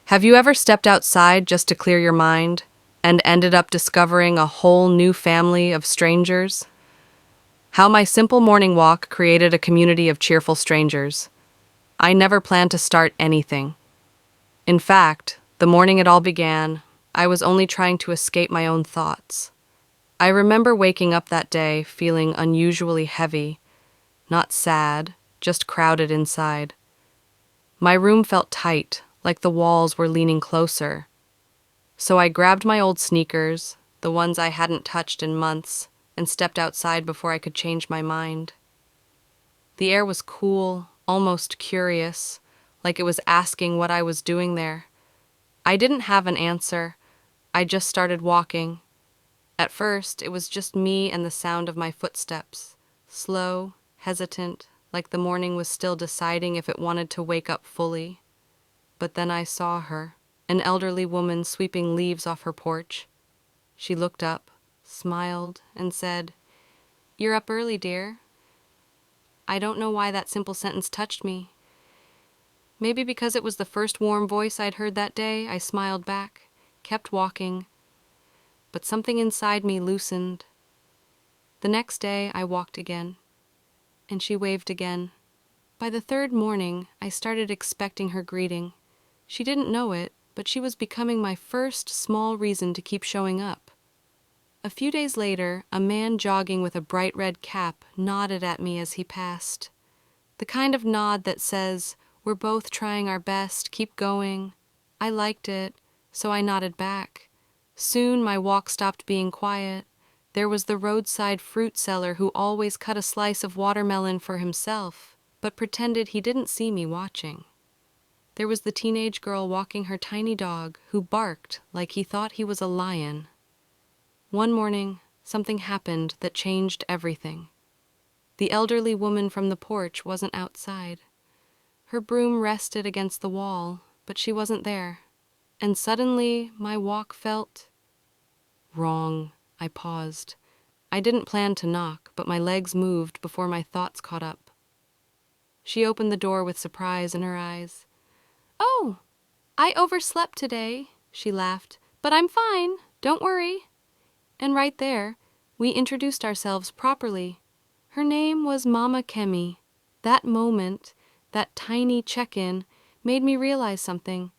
Have you ever stepped outside just to clear your mind and ended up discovering a whole new family of strangers? How my simple morning walk created a community of cheerful strangers. I never planned to start anything. In fact, the morning it all began, I was only trying to escape my own thoughts. I remember waking up that day feeling unusually heavy, not sad, just crowded inside. My room felt tight, like the walls were leaning closer. So I grabbed my old sneakers, the ones I hadn't touched in months, and stepped outside before I could change my mind. The air was cool, almost curious, like it was asking what I was doing there. I didn't have an answer. I just started walking. At first, it was just me and the sound of my footsteps, slow, hesitant, like the morning was still deciding if it wanted to wake up fully. But then I saw her, an elderly woman sweeping leaves off her porch. She looked up, smiled, and said, "You're up early, dear." I don't know why that simple sentence touched me. Maybe because it was the first warm voice I'd heard that day, I smiled back, kept walking, but something inside me loosened. The next day, I walked again, and she waved again. By the third morning, I started expecting her greeting. She didn't know it, but she was becoming my first small reason to keep showing up. A few days later, a man jogging with a bright red cap nodded at me as he passed. The kind of nod that says, "We're both trying our best, keep going." I liked it, so I nodded back. Soon my walk stopped being quiet. There was the roadside fruit seller who always cut a slice of watermelon for himself, but pretended he didn't see me watching. There was the teenage girl walking her tiny dog who barked like he thought he was a lion. One morning, something happened that changed everything. The elderly woman from the porch wasn't outside. Her broom rested against the wall, but she wasn't there. And suddenly, my walk felt wrong. I paused. I didn't plan to knock, but my legs moved before my thoughts caught up. She opened the door with surprise in her eyes. "Oh, I overslept today," she laughed, "but I'm fine, don't worry." And right there, we introduced ourselves properly. Her name was Mama Kemi. That moment, that tiny check-in, made me realize something.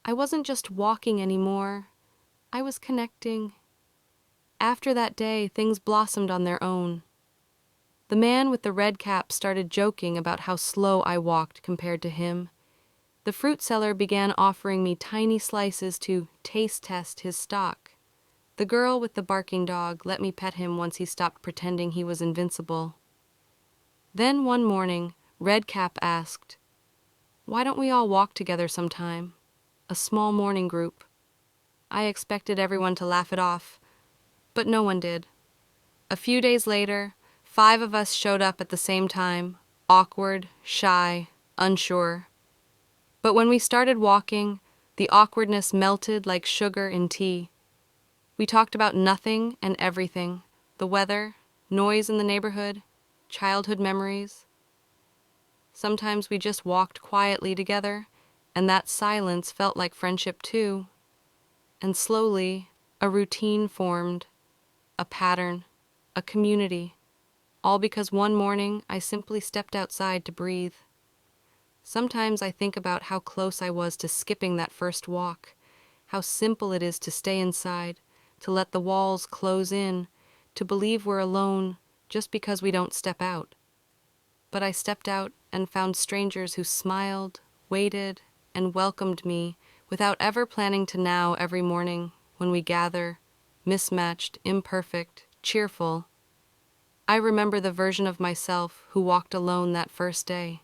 I wasn't just walking anymore. I was connecting. After that day, things blossomed on their own. The man with the red cap started joking about how slow I walked compared to him. The fruit seller began offering me tiny slices to taste test his stock. The girl with the barking dog let me pet him once he stopped pretending he was invincible. Then one morning, Red Cap asked, "Why don't we all walk together sometime? A small morning group." I expected everyone to laugh it off, but no one did. A few days later, 5 of us showed up at the same time, awkward, shy, unsure. But when we started walking, the awkwardness melted like sugar in tea. We talked about nothing and everything: the weather, noise in the neighborhood, childhood memories. Sometimes we just walked quietly together, and that silence felt like friendship too. And slowly, a routine formed, a pattern, a community, all because one morning I simply stepped outside to breathe. Sometimes I think about how close I was to skipping that first walk, how simple it is to stay inside, to let the walls close in, to believe we're alone just because we don't step out. But I stepped out and found strangers who smiled, waited, and welcomed me without ever planning to now every morning when we gather, mismatched, imperfect, cheerful. I remember the version of myself who walked alone that first day.